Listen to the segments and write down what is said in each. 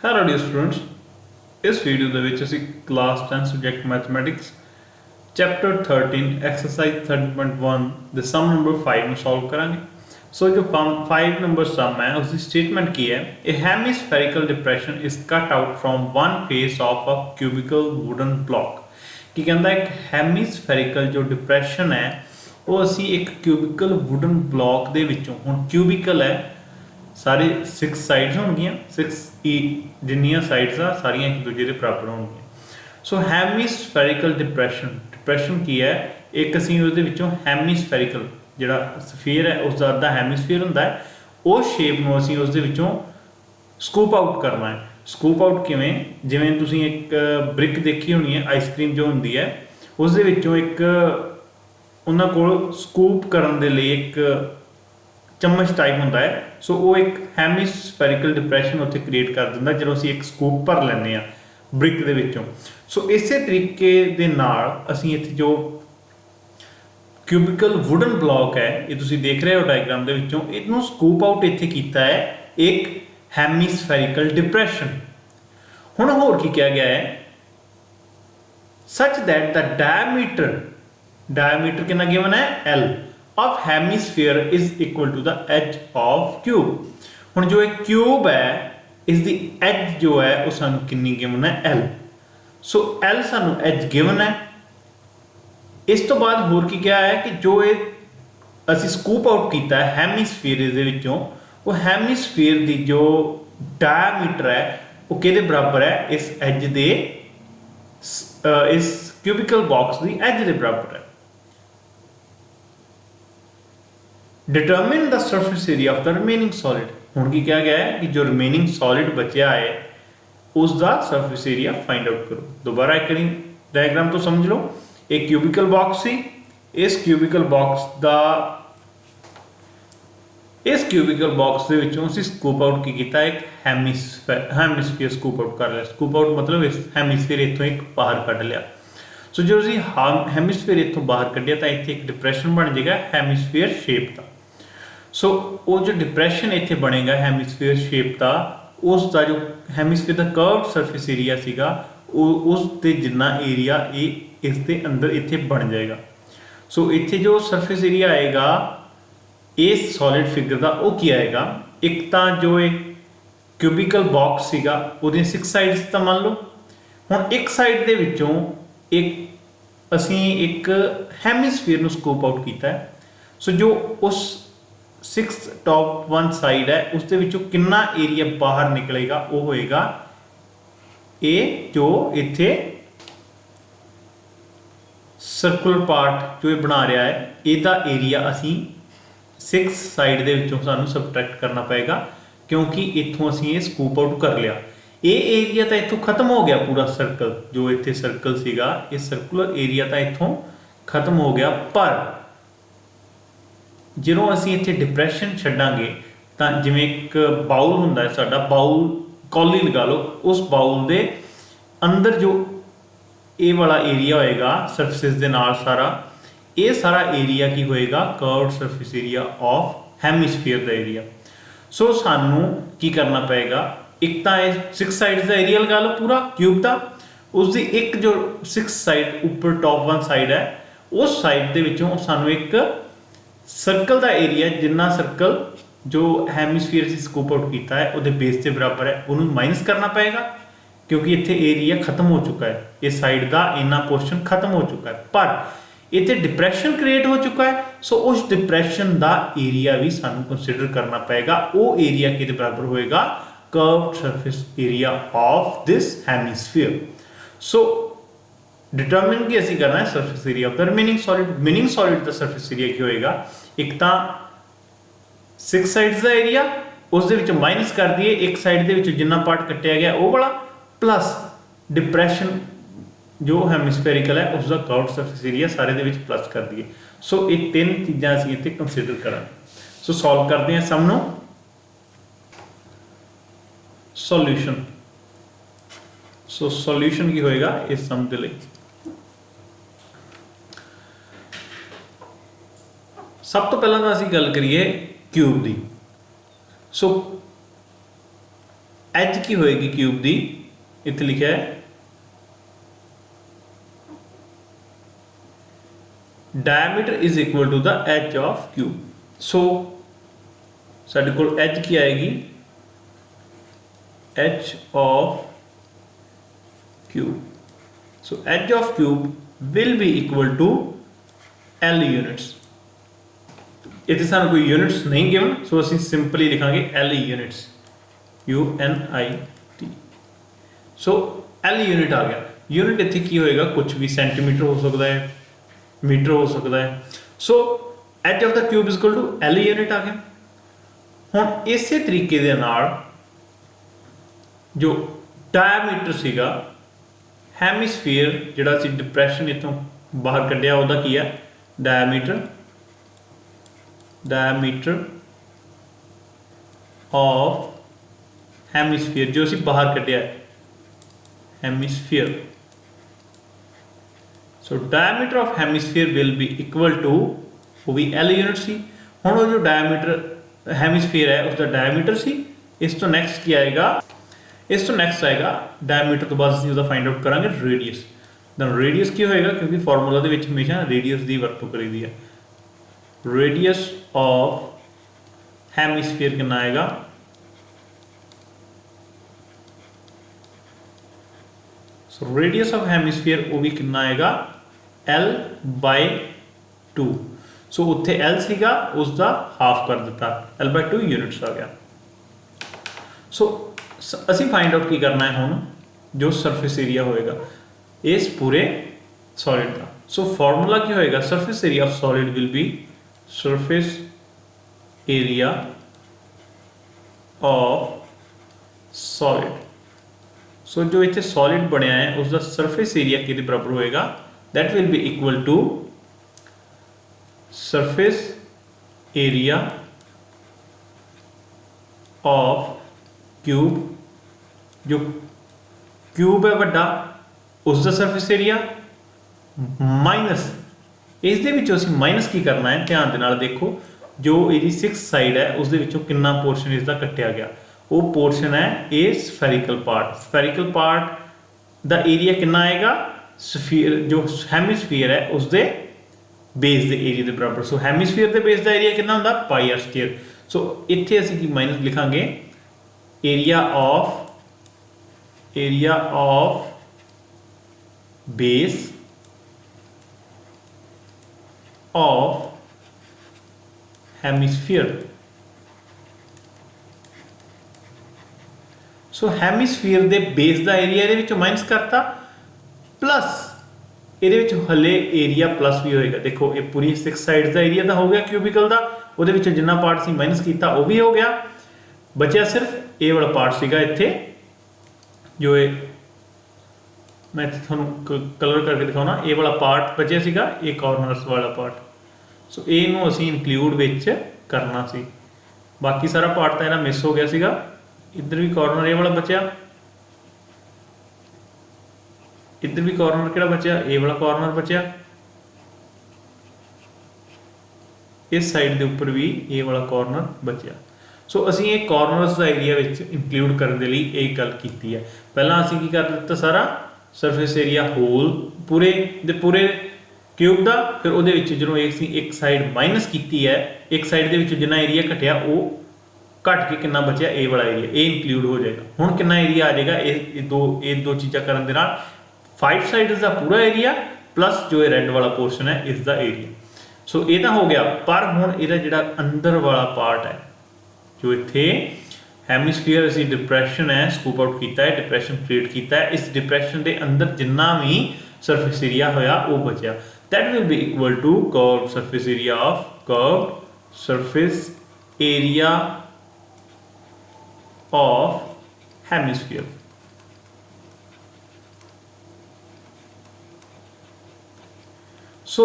Hello dear students, इस video ਦੇ ਵਿੱਚ ਅਸੀਂ class 10 subject mathematics chapter 13 exercise 30.1 ਦੇ ਸਮ ਨੰਬਰ 5 ਨੂੰ ਸੋਲਵ ਕਰਾਂਗੇ। ਸੋ ਜੋ 5 ਨੰਬਰ ਸਮ ਹੈ ਉਸ ਦੀ ਸਟੇਟਮੈਂਟ ਕੀ ਹੈ? A hemispherical depression is cut out from one face of a cubical wooden block। ਕੀ ਕਹਿੰਦਾ ਇੱਕ ਹੈਮੀਸਫੈਰੀਕਲ ਜੋ ਡਿਪਰੈਸ਼ਨ ਹੈ ਉਹ ਅਸੀਂ ਇੱਕ ਕਿਊਬਿਕਲ ਵੁਡਨ ਬਲੌਕ ਦੇ ਵਿੱਚੋਂ, ਹੁਣ ਕਿਊਬਿਕਲ ਹੈ सारे 6 साइड्स होंगे, 6 जिन्नियां साइड्स आ सारियां एक दूजे के बराबर होंगे। सो हैमीस्फेरिकल डिप्रैशन की है एक असीं उसदे विचों हैमीस्फेरिकल जिहड़ा स्फीयर है उसका अद्धा हैमीस्फीयर हुंदा है वो शेप नूं असीं उसदे विचों स्कूप आउट करना है। स्कूप आउट किवें? जिवें तुसीं एक ब्रिक देखी होनी है आइसक्रीम जो हुंदी है उसदे विचों एक उन्हां कोल स्कूप करन दे लई एक चम्मच टाइप होंदा है। सो वो एक हैमीस्फेरिकल डिप्रैशन उत्थे क्रिएट कर दिंदा ਜਦੋਂ ਅਸੀਂ ਇੱਕ ਸਕੂਪ ਭਰ ਲੈਂਦੇ ਆ ਬ੍ਰਿਕ ਦੇ ਵਿੱਚੋਂ। ਸੋ ਇਸੇ ਤਰੀਕੇ ਦੇ ਨਾਲ ਅਸੀਂ ਇੱਥੇ ਜੋ ਕਿਊਬਿਕਲ ਵੁਡਨ ਬਲੌਕ ਹੈ ਇਹ ਤੁਸੀਂ ਦੇਖ ਰਹੇ ਹੋ ਡਾਇਗਰਾਮ ਦੇ ਵਿੱਚੋਂ, ਇਹਨੂੰ ਸਕੂਪ ਆਊਟ ਇੱਥੇ ਕੀਤਾ ਹੈ ਇੱਕ ਹੈਮੀਸਫੇਰਿਕਲ ਡਿਪਰੈਸ਼ਨ। ਹੁਣ ਹੋਰ ਕੀ ਕਿਹਾ ਗਿਆ ਹੈ? ਸੱਚ ਦੈਟ ਦਾ diameter ਕਿੰਨਾ ਗਿਵਨ ਹੈ? L of hemisphere is equal to the edge of cube। ਹੁਣ जो एक क्यूब है इसकी edge जो है वो सानू कितनी गिवन है? L। सो L सानू edge गिवन है। इस तो बाद होर की क्या है कि जो ये असी स्कूप आउट किया है हैमीस्फीयर दे विचों, वो हैमीस्फीयर दी जो डायमीटर है वो किहदे बराबर है? इस edge दे इस क्यूबिकल बॉक्स दी edge दे बराबर है। Determine the surface area of the remaining solid. हुण की कहा गया है कि जो रिमेनिंग सॉलिड बचा है उसका सरफेस एरिया फाइंड आउट करो। दोबारा एक बारी डायग्राम तो समझ लो। एक क्यूबिकल बॉक्स सी, इस क्यूबिकल बॉक्स दे विचों असीं स्कूप आउट की कीता एक हैमिस्फीयर स्कूप आउट कर लिया। स्कूप आउट मतलब इस हैमिस्फीयर इत्थों एक बाहर कढ लिया। सो जो असीं हैमिस्फीयर इत्थों बाहर कढिया तां इत्थे एक डिप्रैशन बन जाएगा हैमिस्फीयर शेप का। सो वो जो डिप्रैशन इत्थे बनेगा हैमिस्फीयर शेप का, उसका जो हैमिस्फीयर का कर्व सरफेस एरिया सीगा उस ते जिन्ना एरिया ये इसके अंदर इत्थे बन जाएगा। सो इत्थे जो सरफेस एरिया आएगा इस सॉलिड फिगर का वो की आएगा? एक तो जो एक क्यूबिकल बॉक्स सीगा उहदी 6 साइड्स तो मान लो। हुण एक साइड दे विचों एक असीं एक हैमिस्फीयर नूं स्कूप आउट कीता है। सो जो उस 6 टॉप वन साइड है उसके विचों कितना एरिया बाहर निकलेगा वो होएगा ए जो इत्थे सर्कुलर पार्ट जो ये बना रहा है ਇਹਦਾ एरिया असी 6 साइड ਦੇ ਵਿੱਚੋਂ ਸਾਨੂੰ सबट्रैक्ट करना पएगा क्योंकि इत्थों असी ये स्कूप आउट कर लिया। ये एरिया तो इत्थों खत्म हो गया, पूरा सर्कल जो इत्थे सर्कल सीगा ये सर्कुलर एरिया तो इत्थों खत्म हो गया। पर ਜਦੋਂ ਅਸੀਂ ਇੱਥੇ ਡਿਪਰੈਸ਼ਨ ਛੱਡਾਂਗੇ ਤਾਂ ਜਿਵੇਂ ਇੱਕ ਬਾਉਲ ਹੁੰਦਾ ਹੈ ਸਾਡਾ, ਬਾਉਲ ਕੌਲੀ ਲਗਾ ਲਓ, ਉਸ ਬਾਉਲ ਦੇ ਅੰਦਰ ਜੋ ਇਹ ਵਾਲਾ ਏਰੀਆ ਹੋਏਗਾ ਸਰਫੇਸ ਦੇ ਨਾਲ ਸਾਰਾ, ਇਹ ਸਾਰਾ ਏਰੀਆ ਕੀ ਹੋਏਗਾ? Curved surface area of hemisphere ਦਾ ਏਰੀਆ। ਸੋ ਸਾਨੂੰ ਕੀ ਕਰਨਾ ਪਏਗਾ? ਇੱਕ ਤਾਂ ਇਹ 6 ਸਾਈਡਸ ਦਾ ਏਰੀਆ ਲਗਾ ਲਓ ਪੂਰਾ ਕਿਊਬ ਦਾ, ਉਸ ਦੀ ਇੱਕ ਜੋ 6 ਸਾਈਡ ਉੱਪਰ ਟੌਪ ਵਨ ਸਾਈਡ ਹੈ ਉਸ ਸਾਈਡ ਦੇ ਵਿੱਚੋਂ ਸਾਨੂੰ ਇੱਕ सर्कल का एरिया जिन्ना सर्कल जो हैमिस्फीयर से स्कूप आउट किया है वो बेस के बराबर है उन्होंने माइनस करना पएगा क्योंकि इत्थे एरिया खत्म हो चुका है, इस साइड का इन्ना पोर्शन खत्म हो चुका है पर इत्थे डिप्रैशन क्रिएट हो चुका है। सो उस डिप्रैशन का एरिया भी सानू कंसीडर करना पएगा। वो एरिया के बराबर होएगा curved surface area of this hemisphere. So determine की असी करना है surface area of the remaining solid. Remaining solid का सरफेस एरिया की होएगा? एक तो 6 साइड्स का एरिया उस दे विचों माइनस कर दिए एक साइड दे विचों जिन्ना पार्ट कटिया गया वो वाला, प्लस डिप्रैशन जो हैमिस्फेरिकल है उसका कर्व्ड सरफेस एरिया सारे दे विच प्लस कर दिए। सो ये 3 चीज़ां असीं इत्थे कंसीडर करांगे। सो सॉल्व करते हैं सम नूं। सॉल्यूशन। सो सॉल्यूशन की होएगा इस सम दे लई सब तो पहला तो असीं गल करिए क्यूब की। सो एज की होएगी क्यूब दी, इत्थे लिखा है diameter is equal to the edge of cube. So साडे कोल एज की आएगी edge of cube. So edge of cube will be equal to L units. इतने सानू कोई यूनिट्स नहीं गिवन, सो असी सिंपली लिखांगे L units, UNIT। So L unit आ गया। यूनिट इत्थे की होएगा, कुछ भी सेंटीमीटर हो सकता है, मीटर हो सकता है। So edge of the cube is equal to L unit आ गया। हुण इसे तरीके दे नाल जो डायमीटर सीगा हैमिस्फीयर जिहड़ा सी डिप्रैशन इथों बाहर कढ़िया, उहदा की है डायमीटर ऑफ हैमिस्फीयर, जो असी बाहर कढ़िया hemisphere. So diameter of hemisphere will be equal to, वो भी एल यूनिट सी। हुण वो जो डायमीटर हैमिस्फीयर है उसका डायमीटर सी। इस तो नेक्स्ट की आएगा, इस तो नेक्स्ट आएगा डायमीटर तो बाद असीं उसदा फाइंड आउट करांगे रेडियस। दैन रेडियस की होएगा, क्योंकि फॉर्मूला दे विच हमेशा रेडियस दी वरतों करीदी है। रेडियस ऑफ हैमिस्फीयर कितना आएगा, सो रेडियस ऑफ हैमिस्फीयर वो भी कितना आएगा L/2। सो उत्थे L सीगा, उसका हाफ कर दिता, L/2 यूनिट्स आ गया। सो असी फाइंड आउट की करना है हुण, जो सरफेस एरिया होएगा इस पूरे सॉलिड का। सो फॉर्मूला की होएगा, surface area of solid will be surface area of solid. So जो इतने सॉलिड बनया है उसका सरफेस एरिया के बराबर होएगा, that will be equal to surface area of cube. जो क्यूब है वड्डा उसका सरफेस एरिया माइनस इस दे विचों असीं माइनस की करना है, ध्यान दे नाल देखो, जो इसकी 6 साइड है उस दे विचों कितना पोर्शन इसका कट्टिया गया, वो पोर्शन है ए स्फेरिकल पार्ट। स्फेरिकल पार्ट दा एरिया कितना आएगा, स्फीयर जो हैमिस्फीयर है उस दे बेस दे एरिया के बराबर। सो हैमिस्फीयर के बेस का एरिया कितना होंदा πr²। सो इत्थे असीं की माइनस लिखांगे area of base of hemisphere. So hemisphere दे बेस का एरिया ये विचों माइनस करता, प्लस ये हले एरिया प्लस भी होएगा। देखो ये पूरी 6 साइड का एरिया तो हो गया क्यूबिकल का, वो जिन्ना पार्ट सी माइनस किया वो भी हो गया, बचा सिर्फ ए वाला पार्ट सीगा इत्थे, जो ये मैं थोड़ा कलर करके दिखाऊँ ना, ए वाला पार्ट बचा सीगा, ए कॉर्नर्स वाला पार्ट। सो ए नूं असीं इंक्लूड विच करना सी, बाकी सारा पार्ट तो इहदा मिस हो गया सीगा। इधर भी कॉर्नर ए वाला बचा, इधर भी कॉर्नर किहड़ा बचा, ए वाला कॉर्नर बचा, इस साइड के उपर भी ए वाला कॉर्नर बचा। सो असीं ये कॉर्नर्स का एरिया विच इंक्लूड करने के लिए एक गल कीती है। पहला असीं की कर दिता, सारा सरफेस एरिया होल पूरे दे पूरे क्यूब का, फिर वो जो एक साइड माइनस की है, एक साइड के जिन्ना एरिया घटिया वो घट के कितना बचा ए वाला एरिया, ए इंक्लूड हो जाएगा। हुण कितना एरिया आ जाएगा, ये दो चीज़ां करन दे नाल 5 साइड्स का पूरा एरिया प्लस जो ये रेड वाला पोर्शन है इसका एरिया। सो ये तो हो गया, पर हुण इहदा जिहड़ा अंदर वाला पार्ट है, जो इत्थे हैमिस्फीयर असी डिप्रैशन है स्कूप आउट किया है, डिप्रैशन क्रिएट किया है, इस डिप्रैशन के अंदर जिन्ना भी सरफेस एरिया होया वो बचा, that will be equal to curved surface area of curved surface area of hemisphere. So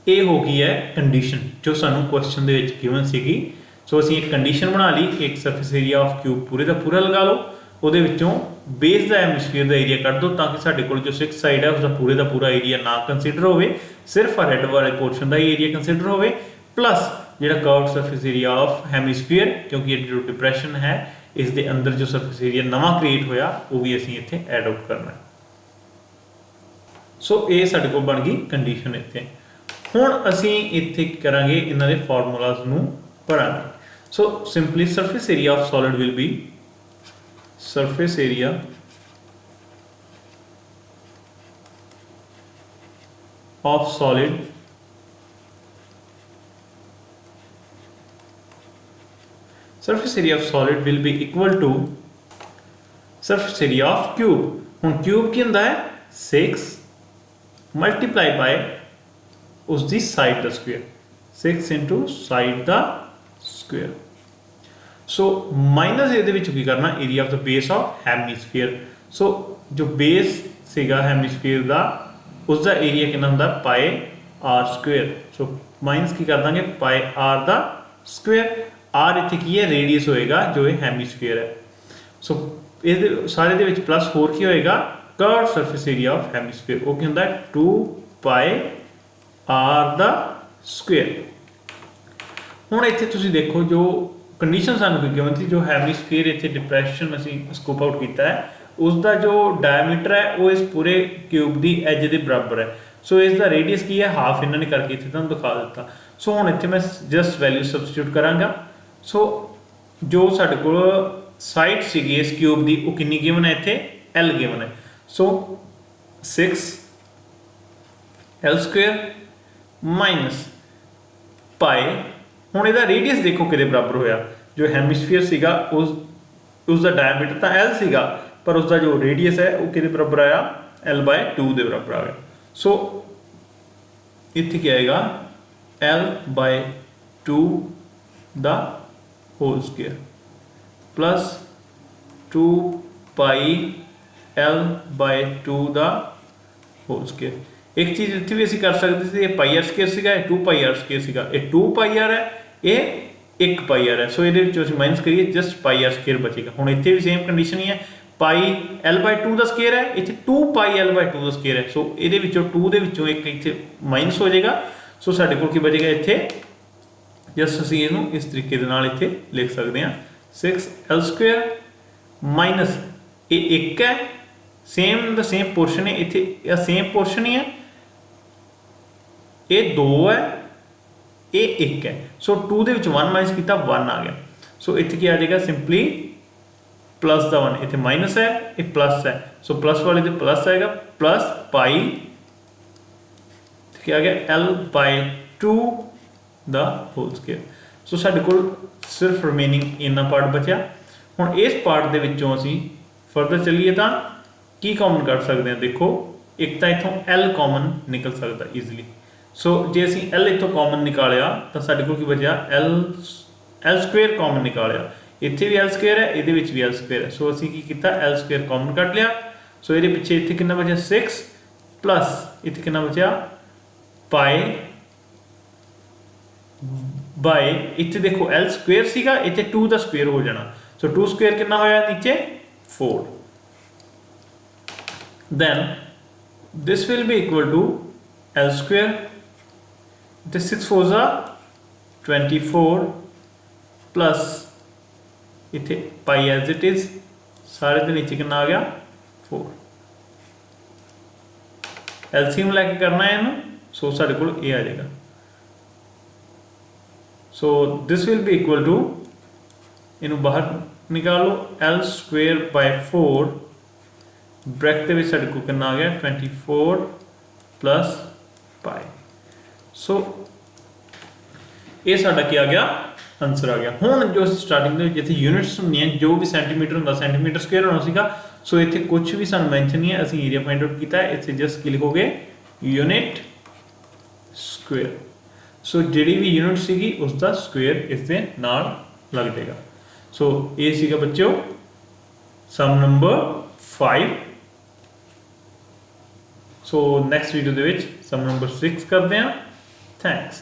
ये हो गई है कंडीशन जो सानू क्वेश्चन दे विच गिवन सीगी। सो असीं एक कंडीशन बना ली, एक सरफेस एरिया ऑफ क्यूब पूरे का पूरा लगा लो, ਉਹਦੇ ਵਿੱਚੋਂ बेस का हेमिस्फीयर का एरिया कट दो, ताकि साढ़े को जो 6 साइड है उसका पूरे का पूरा एरिया ना कंसीडर होवे, सिर्फ रेड वाले पोर्शन का ही एरिया कंसीडर होवे, प्लस जो curved surface area of hemisphere, क्योंकि ये जो डिप्रैशन है इस दे अंदर जो सरफेस एरिया नवा क्रिएट होया वो भी असीं इत्थे ऐड आउट करना है। सो ये साडे कोल बन गई कंडीशन इत्थे। हुण असीं इत्थे करांगे इन्हां दे फॉर्मूलाज नूं भरांगे। So simply surface area of solid will be surface area of solid surface area of solid will be equal to surface area of cube। ਹੁਣ cube ਕੀ ਹੁੰਦਾ ਹੈ 6 multiplied by उसकी साइड का स्क्वेयर 6 into साइड का square. So minus ये की करना area of the base of hemisphere. So जो बेस सीगा हेमिस्फीयर का उसका एरिया कितना होंदा पाए आर स्क्वेयर। सो माइनस की कर देंगे पाए आर का स्क्वेयर। आर इत्थे की है रेडियस होएगा जो ये हेमिस्फीयर है। सो ये सारे दे विच प्लस 4 की होएगा curve surface area of hemisphere वो की होंदा 2 पाए आर दा स्क्वेयर। हुण इत्थे तुसीं देखो जो कंडीशन सानूं गिवन थी जो हेमिस्फीयर इत्थे डिप्रेशन असीं स्कोप आउट कीता है उसका जो डायमीटर है वो इस पूरे क्यूब की एज के बराबर है। सो इसका रेडियस की है हाफ इन्होंने करके इत्थे तुहानूं दिखा दिता। सो हुण इत्थे मैं जस्ट वैल्यू सबस्टिट्यूट करांगा। सो जो साडे कोल साइड सीगी इस क्यूब की वो कितनी गिवन है इत्थे एल गिवन है। सो 6 एल स्क्वेयर माइनस पाए हुण इहदा रेडियस देखो किहदे बराबर होया जो हेमिस्फीयर सीगा उसका डायमीटर तो एल सीगा पर उसका जो रेडियस है वो किहदे बराबर आया l/2 के बराबर आ गया। सो इत्थे क्या आएगा l/2 the whole square plus 2 pi l/2 the whole square. एक चीज़ इत्थे भी असीं कर सकते थे ये पाई आर स्क्वेयर सीगा 2 पाई आर स्क्वेयर सीगा ये 2 पाई आर है ये 1 पाई आर है। सो ये माइनस करिए जस्ट पाई आर स्क्वेयर बचेगा। हुण इत्थे भी सेम कंडीशन ही है पाई l/2 का स्क्वेयर है इत्थे 2 पाई l/2 का स्क्वेयर है। सो ये 2 दे विचों एक इत्थे माइनस हो जाएगा। सो साडे कोल की बचेगा इत्थे जस्ट असीं इहनूं इस तरीके दे नाल इत्थे लिख सकते हैं 6 एल स्क्वेयर माइनस ये 1 है सेम द सेम पोर्शन है इत्थे सेम पोर्शन ही है ये 2 है ये 1 है। सो 2 दे विच 1 माइनस किया 1 आ गया। सो इत्थे क्या आ जाएगा सिंपली प्लस का 1 इत्थे माइनस है ये प्लस है। सो प्लस वाले दे प्लस आएगा प्लस पाई क्या आ गया l/2 द होल स्क्वेयर। सो साडे कोल सिर्फ रिमेनिंग इन्ना पार्ट बचा। हुण इस पार्ट दे विचों असीं फर्दर चलीए तां की कॉमन कर सकते हैं। देखो एक तो इत्थों l कॉमन निकल सकता ईजिली। सो जे असीं l इत्थों कॉमन निकालिया तो साडे कोल की बचा l स्क्वेयर कॉमन निकालिया इत्थे भी l स्क्वेयर है इहदे विच भी l स्क्वेयर है। सो असीं की कीता l स्क्वेयर कॉमन कट लिया। सो इहदे पिछे इत्थे कितना बचा 6 प्लस इत्थे कितना बचा पाई बाय इत्थे देखो l स्क्वेयर सीगा इत्थे 2 का स्क्वेयर हो जाना। सो 2 स्क्वेयर कितना होया नीचे 4 then this will be equal to l square the 6 4s are 24 plus इत्थे pi as it is सारे दे नीचे कितना आ गया 4 एलसीएम लेके करना है इनू। सो साडे कोल ए आ जाएगा। So this will be equal to इनू बाहर निकालो l स्क्वेयर बाय 4 ब्रैकेट में साडे कोल कितना आ गया 24 प्लस पाई। सो ये साडा क्या आ गया आंसर आ गया। हुण जो स्टार्टिंग में जिथे यूनिट्स होंदियां जो भी सेंटीमीटर होंदा सेंटीमीटर स्क्वेयर होना सीगा। सो इत्थे कुछ भी सानू मेंशन नहीं है असीं एरिया फाइंड आउट कीता है इत्थे जस्ट की लिखोगे यूनिट स्क्वेयर। सो जिहड़ी भी यूनिट सीगी उसका स्क्वेयर इस दे नाल लग जाएगा। सो ये सीगा बच्चों सम नंबर 5। सो नैक्सट वीडियो दे विच सम नंबर 6 करते हैं। थैंक्स।